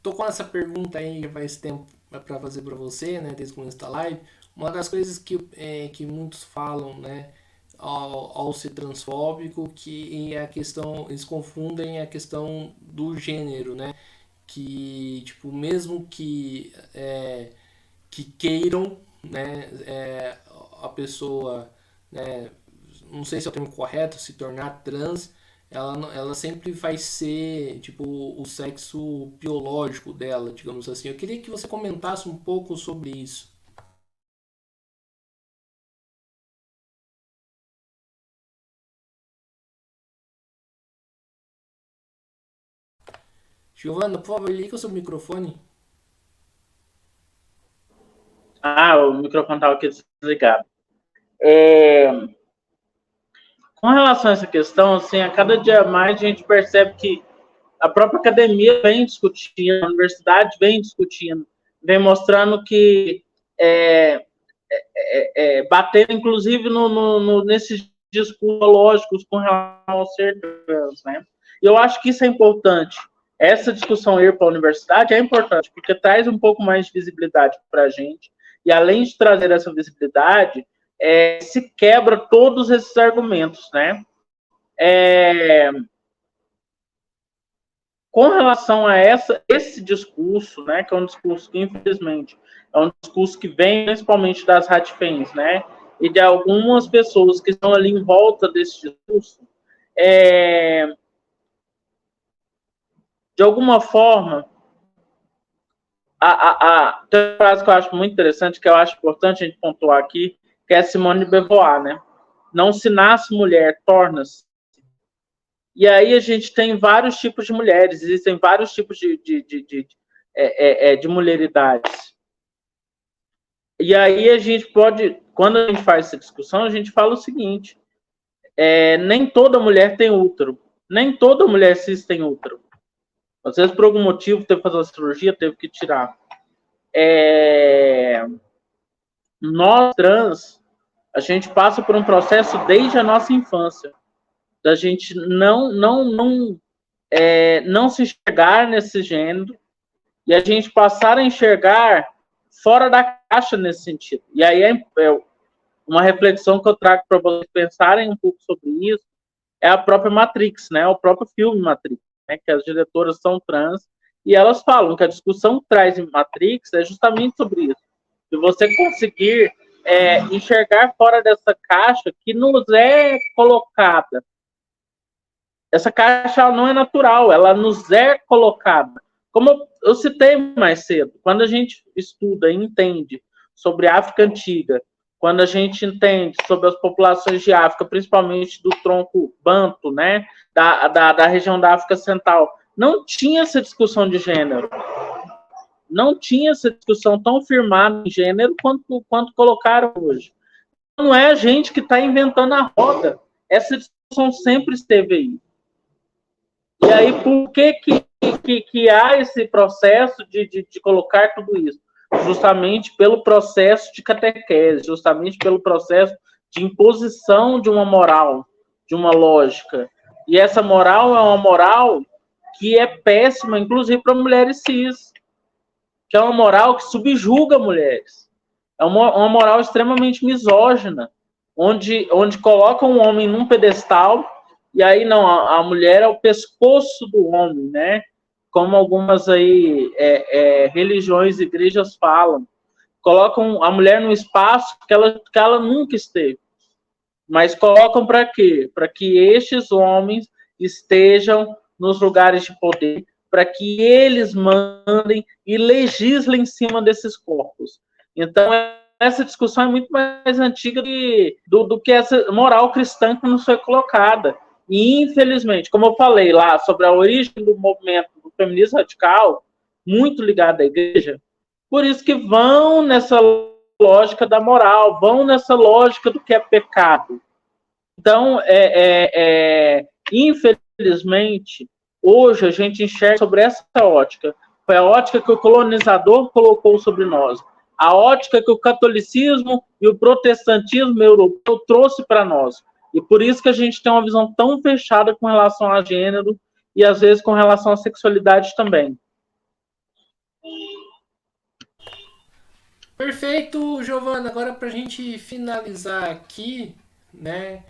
tô com essa pergunta aí já faz tempo para fazer para você, né, desde o começo da live. Uma das coisas que muitos falam, né, ao ser transfóbico, que é a questão, eles confundem a questão do gênero, né, que tipo mesmo que queiram, né, a pessoa, né, não sei se é o termo correto, se tornar trans, ela sempre vai ser tipo o sexo biológico dela, digamos assim. Eu queria que você comentasse um pouco sobre isso. Giovana, por favor, liga o seu microfone. O microfone estava aqui desligado. Com relação a essa questão, assim, a cada dia mais a gente percebe que a própria academia vem discutindo, a universidade vem discutindo, vem mostrando que batendo, inclusive, nesses discursos lógicos com relação ao ser trans, né? E eu acho que isso é importante. Essa discussão ir para a universidade é importante, porque traz um pouco mais de visibilidade para a gente, e além de trazer essa visibilidade, se quebra todos esses argumentos, né? Com relação a esse discurso, né, que é um discurso que, infelizmente, é um discurso que vem principalmente das radfems, né, e de algumas pessoas que estão ali em volta desse discurso, de alguma forma, tem uma frase que eu acho muito interessante, que eu acho importante a gente pontuar aqui, que é Simone de Beauvoir, né? Não se nasce mulher, torna-se. E aí a gente tem vários tipos de mulheres, existem vários tipos de mulheridades. E aí a gente pode, quando a gente faz essa discussão, a gente fala o seguinte: nem toda mulher tem útero, nem toda mulher cis tem útero. Às vezes, por algum motivo, teve que fazer uma cirurgia, teve que tirar. Nós, trans, a gente passa por um processo desde a nossa infância, da gente não se enxergar nesse gênero e a gente passar a enxergar fora da caixa nesse sentido. E aí uma reflexão que eu trago para vocês pensarem um pouco sobre isso é a própria Matrix, né? O próprio filme Matrix, né? Que as diretoras são trans e elas falam que a discussão que traz em Matrix é justamente sobre isso, de você conseguir enxergar fora dessa caixa que nos é colocada. Essa caixa não é natural, ela nos é colocada. Como eu citei mais cedo, quando a gente estuda e entende sobre a África Antiga, quando a gente entende sobre as populações de África, principalmente do tronco banto, né, da região da África Central, não tinha essa discussão de gênero. Não tinha essa discussão tão firmada em gênero quanto colocaram hoje. Não é a gente que está inventando a roda. Essa discussão sempre esteve aí. E aí, por que há esse processo de colocar tudo isso? Justamente pelo processo de catequese, justamente pelo processo de imposição de uma moral, de uma lógica. E essa moral é uma moral que é péssima, inclusive para mulheres cis, que é uma moral que subjuga mulheres. É uma moral extremamente misógina, onde coloca um homem num pedestal. E aí, não, a mulher é o pescoço do homem, né? Como algumas aí religiões e igrejas falam. Colocam a mulher num espaço que ela nunca esteve. Mas colocam para quê? Para que estes homens estejam nos lugares de poder, para que eles mandem e legislem em cima desses corpos. Então, essa discussão é muito mais antiga do que essa moral cristã que nos foi colocada. E, infelizmente, como eu falei lá sobre a origem do movimento do feminismo radical, muito ligado à igreja, por isso que vão nessa lógica da moral, vão nessa lógica do que é pecado. Então, infelizmente, hoje a gente enxerga sobre essa ótica. Foi a ótica que o colonizador colocou sobre nós. A ótica que o catolicismo e o protestantismo europeu trouxe para nós. E por isso que a gente tem uma visão tão fechada com relação a gênero e, às vezes, com relação à sexualidade também. Perfeito, Giovana. Agora, para a gente finalizar aqui, né,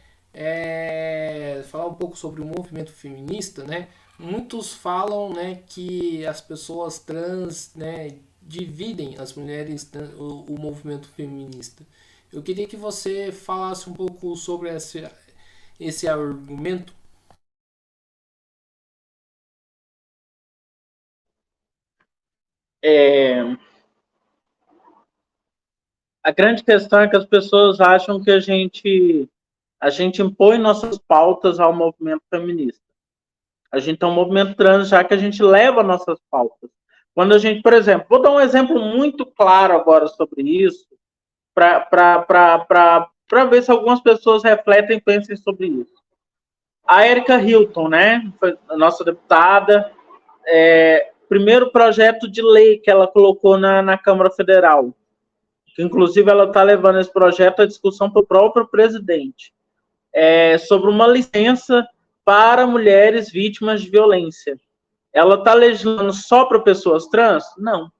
falar um pouco sobre o movimento feminista, né? Muitos falam, né, que as pessoas trans, né, dividem as mulheres, o movimento feminista. Eu queria que você falasse um pouco sobre esse argumento. A grande questão é que as pessoas acham que a gente impõe nossas pautas ao movimento feminista. A gente tem um movimento trans já que a gente leva nossas pautas. Quando a gente, por exemplo, vou dar um exemplo muito claro agora sobre isso, para ver se algumas pessoas refletem e pensem sobre isso. A Erika Hilton, né, foi a nossa deputada, primeiro projeto de lei que ela colocou na Câmara Federal, que inclusive ela está levando esse projeto à discussão para o próprio presidente, sobre uma licença para mulheres vítimas de violência. Ela está legislando só para pessoas trans? Não.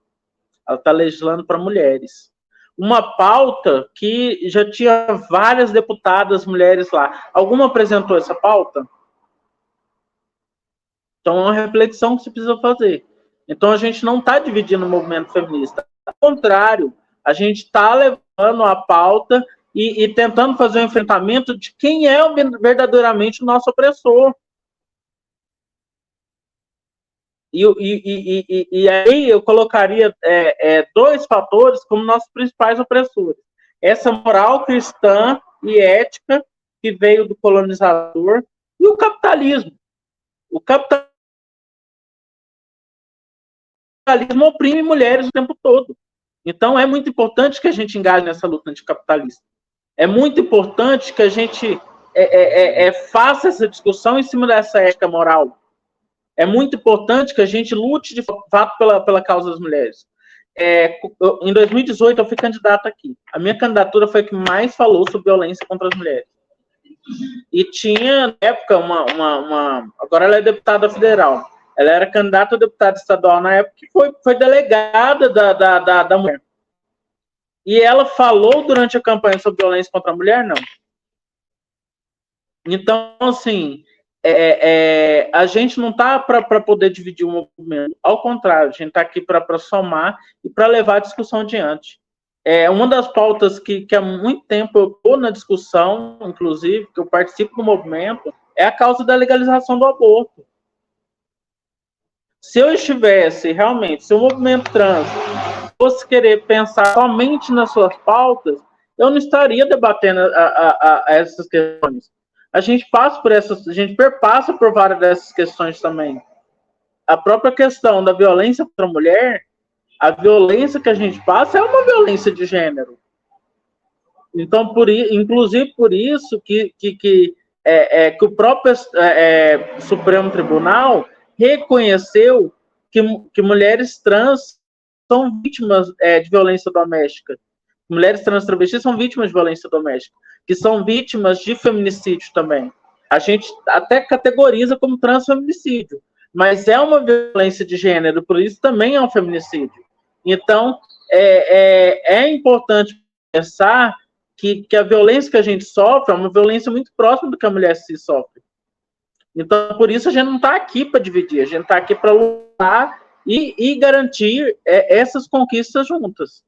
Ela está legislando para mulheres. Uma pauta que já tinha várias deputadas mulheres lá. Alguma apresentou essa pauta? Então, é uma reflexão que se precisa fazer. Então, a gente não está dividindo o movimento feminista. Ao contrário, a gente está levando a pauta e tentando fazer um enfrentamento de quem é verdadeiramente o nosso opressor. E aí eu colocaria dois fatores como nossos principais opressores, essa moral cristã e ética que veio do colonizador e o capitalismo. O capitalismo oprime mulheres o tempo todo. Então, é muito importante que a gente engaje nessa luta anticapitalista. É muito importante que a gente faça essa discussão em cima dessa ética moral. É muito importante que a gente lute de fato pela causa das mulheres. Em 2018, eu fui candidato aqui. A minha candidatura foi a que mais falou sobre violência contra as mulheres. E tinha, na época, agora ela é deputada federal. Ela era candidata a deputada estadual na época que foi delegada da mulher. E ela falou durante a campanha sobre violência contra a mulher? Não. Então, assim, a gente não está para poder dividir o movimento. Ao contrário, a gente está aqui para somar e para levar a discussão adiante. Uma das pautas que há muito tempo eu estou na discussão, inclusive, que eu participo do movimento, é a causa da legalização do aborto. Se eu estivesse realmente, se o movimento trans fosse querer pensar somente nas suas pautas, eu não estaria debatendo essas questões. A gente perpassa por várias dessas questões também. A própria questão da violência contra a mulher, a violência que a gente passa é uma violência de gênero. Então, inclusive por isso que o próprio Supremo Tribunal reconheceu que mulheres trans são vítimas de violência doméstica. Mulheres trans travestis são vítimas de violência doméstica, que são vítimas de feminicídio também. A gente até categoriza como transfeminicídio, mas é uma violência de gênero, por isso também é um feminicídio. Então, é importante pensar que a violência que a gente sofre é uma violência muito próxima do que a mulher se sofre. Então, por isso a gente não está aqui para dividir, a gente está aqui para lutar e garantir essas conquistas juntas.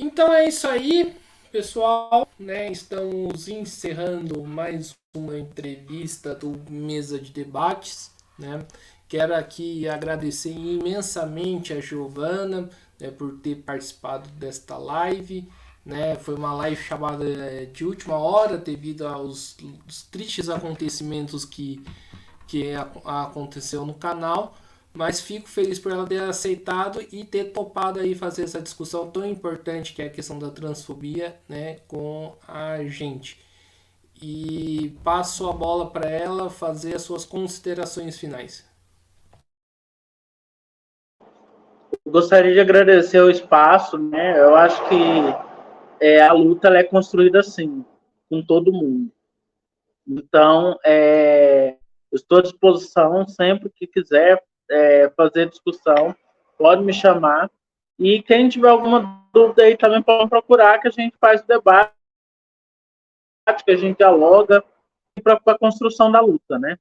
Então é isso aí, pessoal, né? Estamos encerrando mais uma entrevista do Mesa de Debates, né? Quero aqui agradecer imensamente a Giovana, né, por ter participado desta live, né? Foi uma live chamada de última hora devido aos tristes acontecimentos que aconteceu no canal, mas fico feliz por ela ter aceitado e ter topado aí fazer essa discussão tão importante que é a questão da transfobia, né, com a gente. E passo a bola para ela fazer as suas considerações finais. Gostaria de agradecer o espaço, né? Eu acho que a luta ela é construída assim, com todo mundo. Então, estou à disposição sempre que quiser fazer discussão, pode me chamar. E quem tiver alguma dúvida aí também pode procurar, que a gente faz o debate, que a gente dialoga para a construção da luta, né?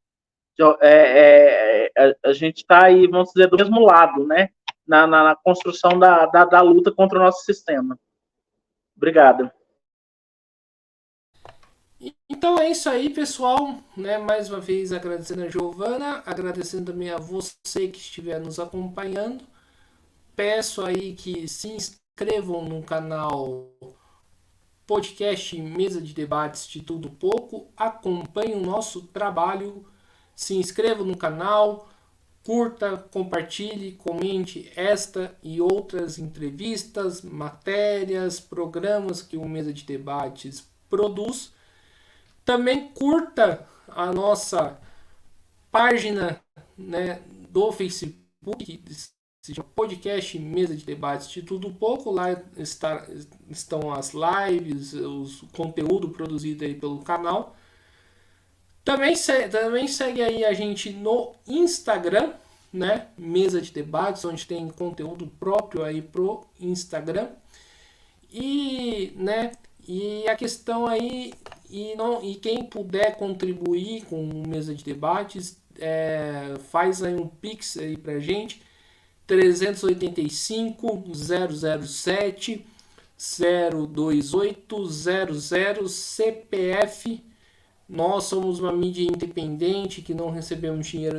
A gente está aí, vamos dizer, do mesmo lado, né? Na construção da luta contra o nosso sistema. Obrigado. Então é isso aí, pessoal, né? Mais uma vez agradecendo a Giovana, agradecendo também a você que estiver nos acompanhando. Peço aí que se inscrevam no canal podcast Mesa de Debates de Tudo Pouco, acompanhem o nosso trabalho, se inscrevam no canal, curta, compartilhe, comente esta e outras entrevistas, matérias, programas que o Mesa de Debates produz. Também curta a nossa página, né, do Facebook, que se chama Podcast Mesa de Debates de Tudo Pouco. Lá estão as lives, o conteúdo produzido aí pelo canal. Também segue aí a gente no Instagram, né, Mesa de Debates, onde tem conteúdo próprio aí pro Instagram. E, né, e a questão aí, e quem puder contribuir com o Mesa de Debates, faz aí um pix aí pra gente, 385 007 028 00 CPF. Nós somos uma mídia independente que não recebemos dinheiro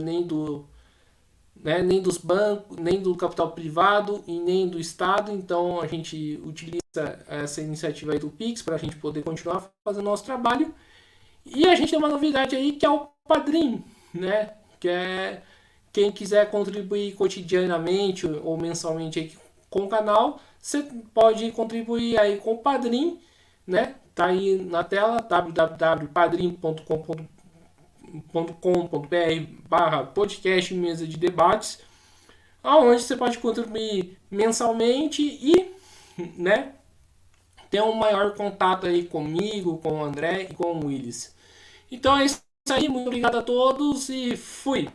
né, nem dos bancos, nem do capital privado e nem do Estado. Então a gente utiliza essa iniciativa aí do Pix para a gente poder continuar fazendo nosso trabalho. E a gente tem uma novidade aí que é o Padrim, né? Que é quem quiser contribuir cotidianamente ou mensalmente aí com o canal, você pode contribuir aí com o Padrim, né? Tá aí na tela www.padrim.com.br/podcast mesa de debates, aonde você pode contribuir mensalmente e, né, ter um maior contato aí comigo, com o André e com o Willis. Então é isso aí, muito obrigado a todos e fui!